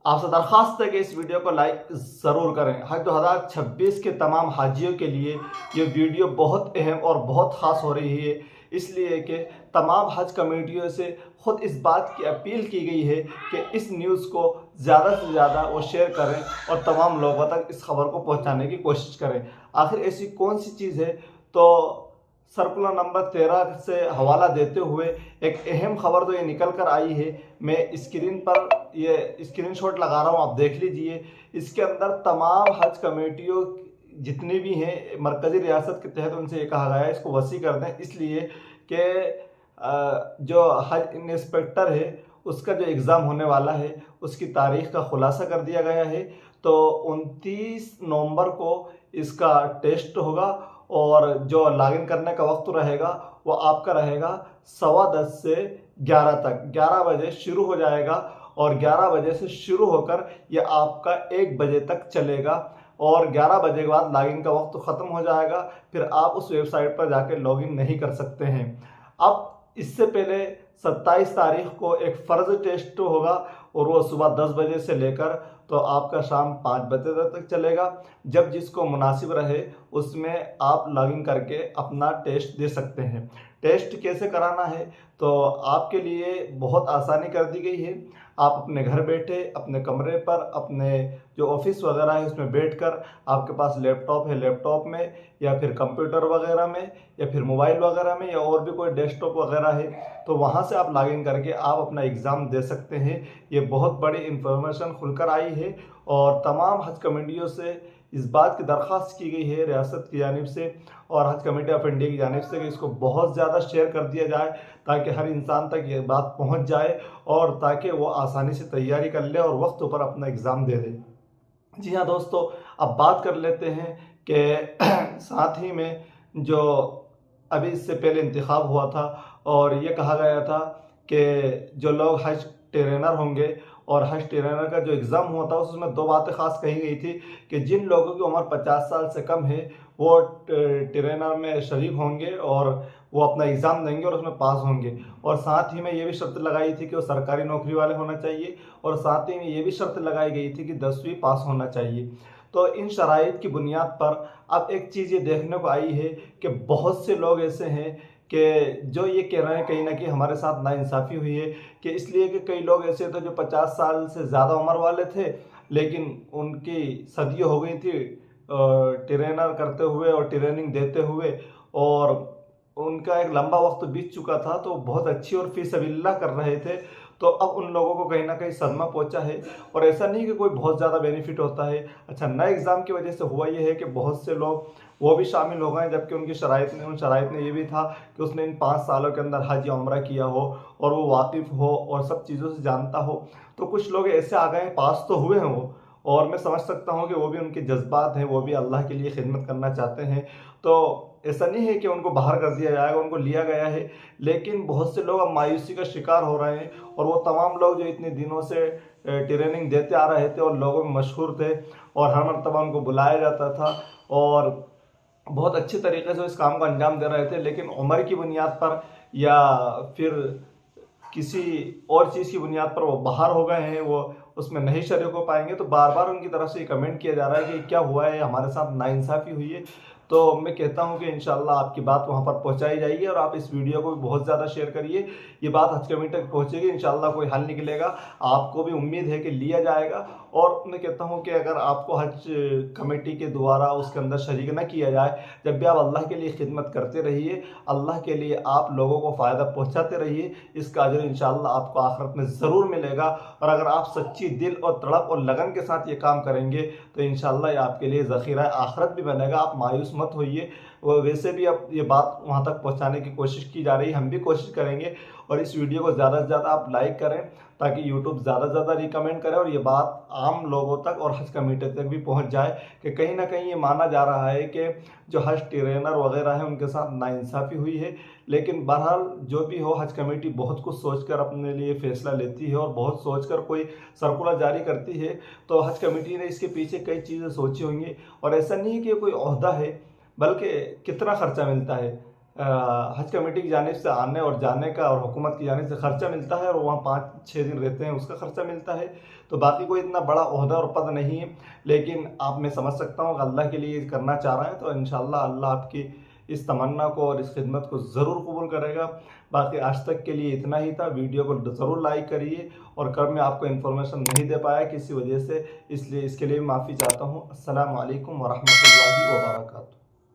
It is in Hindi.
आपसे दरख्वास्त है कि इस वीडियो को लाइक ज़रूर करें। हज 2026 के तमाम हाजियों के लिए ये वीडियो बहुत अहम और बहुत ख़ास हो रही है, इसलिए कि तमाम हज कमेटियों से ख़ुद इस बात की अपील की गई है कि इस न्यूज़ को ज़्यादा से ज़्यादा वो शेयर करें और तमाम लोगों तक इस खबर को पहुंचाने की कोशिश करें। आखिर ऐसी कौन सी चीज़ है, तो सर्कुलर नंबर 13 से हवाला देते हुए एक अहम खबर तो ये निकल कर आई है। मैं स्क्रीन पर ये स्क्रीनशॉट लगा रहा हूँ, आप देख लीजिए। इसके अंदर तमाम हज कमेटियों जितनी भी हैं मरकज़ी रियासत के तहत, उनसे ये कहा गया है इसको वसी कर दें, इसलिए कि जो हज इंस्पेक्टर है उसका जो एग्ज़ाम होने वाला है उसकी तारीख़ का खुलासा कर दिया गया है। तो 29 नवंबर को इसका टेस्ट होगा और जो लॉगिन करने का वक्त रहेगा वो आपका रहेगा 10:15 से 11 तक। 11 बजे शुरू हो जाएगा और 11 बजे से शुरू होकर ये आपका 1 बजे तक चलेगा और 11 बजे के बाद लॉगिन का वक्त ख़त्म हो जाएगा। फिर आप उस वेबसाइट पर जाकर लॉगिन नहीं कर सकते हैं। अब इससे पहले 27 तारीख को एक फ़र्ज़ टेस्ट होगा और वो सुबह 10 बजे से लेकर तो आपका शाम 5 बजे तक चलेगा। जब जिसको मुनासिब रहे उसमें आप लॉगिन करके अपना टेस्ट दे सकते हैं। टेस्ट कैसे कराना है, तो आपके लिए बहुत आसानी कर दी गई है। आप अपने घर बैठे अपने कमरे पर अपने जो ऑफिस वगैरह है उसमें बैठकर, आपके पास लैपटॉप है, लैपटॉप में या फिर कंप्यूटर वगैरह में या फिर मोबाइल वगैरह में या और भी कोई डेस्कटॉप वगैरह है, तो वहाँ से आप लॉगिन करके आप अपना एग्ज़ाम दे सकते हैं। ये बहुत बड़ी इन्फॉर्मेशन खुलकर आई है और तमाम हज कमेटियों से इस बात की दरख्वास्त की गई है रियासत की जानिब से और हज कमेटी ऑफ इंडिया की जानिब से कि इसको बहुत ज़्यादा शेयर कर दिया जाए ताकि हर इंसान तक ये बात पहुंच जाए और ताकि वो आसानी से तैयारी कर ले और वक्त पर अपना एग्ज़ाम दे दे। जी हाँ दोस्तों, अब बात कर लेते हैं कि साथ ही में जो अभी इससे पहले इंतखाब हुआ था और ये कहा गया था कि जो लोग हज ट्रेनर होंगे और हज ट्रेनर का जो एग्ज़ाम हुआ था उसमें दो बातें ख़ास कही गई थी कि जिन लोगों की उम्र 50 साल से कम है वो ट्रेनर में शरीक होंगे और वो अपना एग्ज़ाम देंगे और उसमें पास होंगे। और साथ ही में ये भी शर्त लगाई थी कि वो सरकारी नौकरी वाले होना चाहिए और साथ ही में ये भी शर्त लगाई गई थी कि 10वीं पास होना चाहिए। तो इन शराइत की बुनियाद पर अब एक चीज़ ये देखने को आई है कि बहुत से लोग ऐसे हैं कि जो ये कह रहे हैं कहीं ना कहीं हमारे साथ नाइंसाफ़ी हुई है, कि इसलिए कि कई लोग ऐसे थे जो 50 साल से ज़्यादा उम्र वाले थे लेकिन उनकी सदियाँ हो गई थी ट्रेनर करते हुए और ट्रेनिंग देते हुए और उनका एक लंबा वक्त बीत चुका था, तो बहुत अच्छी और फी सबिल्लाह कर रहे थे। तो अब उन लोगों को कहीं ना कहीं सदमा पहुंचा है और ऐसा नहीं कि कोई बहुत ज़्यादा बेनिफिट होता है। अच्छा, नए एग्ज़ाम की वजह से हुआ ये है कि बहुत से लोग वो भी शामिल हो गए जबकि उन शराइत में ये भी था कि उसने इन 5 सालों के अंदर हज या उम्रा किया हो और वो वाकिफ़ हो और सब चीज़ों से जानता हो। तो कुछ लोग ऐसे आ गए, पास तो हुए हैं वो, और मैं समझ सकता हूँ कि वो भी उनके जज्बात हैं, वो भी अल्लाह के लिए खिदमत करना चाहते हैं। तो ऐसा नहीं है कि उनको बाहर कर दिया जाएगा, उनको लिया गया है, लेकिन बहुत से लोग अब मायूसी का शिकार हो रहे हैं और वो तमाम लोग जो इतने दिनों से ट्रेनिंग देते आ रहे थे और लोगों में मशहूर थे और हर मरतबा उनको बुलाया जाता था और बहुत अच्छे तरीके से इस काम को अंजाम दे रहे थे, लेकिन उम्र की बुनियाद पर या फिर किसी और चीज़ की बुनियाद पर वो बाहर हो गए हैं, वो उसमें नहीं शरीक हो पाएंगे। तो बार बार उनकी तरफ से ये कमेंट किया जा रहा है कि क्या हुआ है, हमारे साथ नाइंसाफ़ी हुई है। तो मैं कहता हूं कि इंशाल्लाह आपकी बात वहां पर पहुंचाई जाएगी और आप इस वीडियो को भी बहुत ज़्यादा शेयर करिए। ये बात हज कमेटी तक पहुंचेगी, इंशाल्लाह कोई हल निकलेगा। आपको भी उम्मीद है कि लिया जाएगा और मैं कहता हूं कि अगर आपको हज कमेटी के द्वारा उसके अंदर शरीक न किया जाए, जब भी आप अल्लाह के लिए खिदमत करते रहिए, अल्लाह के लिए आप लोगों को फ़ायदा पहुँचाते रहिए, इसका अजर इंशाल्लाह आपको आखिरत में ज़रूर मिलेगा। और अगर आप सच्ची दिल और तड़प और लगन के साथ ये काम करेंगे तो इंशाल्लाह ये आपके लिए ज़ख़ीरा आखिरत भी बनेगा। आप मायूस मत होइए। वो वैसे भी अब ये बात वहाँ तक पहुँचाने की कोशिश की जा रही है, हम भी कोशिश करेंगे। और इस वीडियो को ज़्यादा से ज़्यादा आप लाइक करें ताकि यूट्यूब ज़्यादा से ज़्यादा रिकमेंड करे और ये बात आम लोगों तक और हज कमेटी तक भी पहुँच जाए कि कहीं ना कहीं ये माना जा रहा है कि जो हज ट्रेनर वगैरह है उनके साथ नाइंसाफ़ी हुई है। लेकिन बहरहाल जो भी हो, हज कमेटी बहुत कुछ सोचकर अपने लिए फ़ैसला लेती है और बहुत सोचकर कोई सर्कुलर जारी करती है। तो हज कमेटी ने इसके पीछे कई चीज़ें सोची होंगी और ऐसा नहीं है कि कोई ओहदा है, बल्कि कितना ख़र्चा मिलता है। हज कमेटी की जानिब से आने और जाने का और हुकूमत की जानिब से ख़र्चा मिलता है, और वहाँ 5-6 दिन रहते हैं उसका ख़र्चा मिलता है। तो बाकी कोई इतना बड़ा ओहदा और पद नहीं है, लेकिन आप मैं समझ सकता हूँ कि अल्लाह के लिए करना चाह रहे हैं, तो इंशाअल्लाह अल्लाह आपकी इस तमन्ना को और इस खिदमत को ज़रूर कबूल करेगा। बाकी आज तक के लिए इतना ही था। वीडियो को ज़रूर लाइक करिए, और कल मैं आपको इन्फॉर्मेशन नहीं दे पाया किसी वजह से, इसलिए इसके लिए माफ़ी चाहता हूँ। अस्सलामु अलैकुम वरहमतुल्लाहि वबरकातुहू।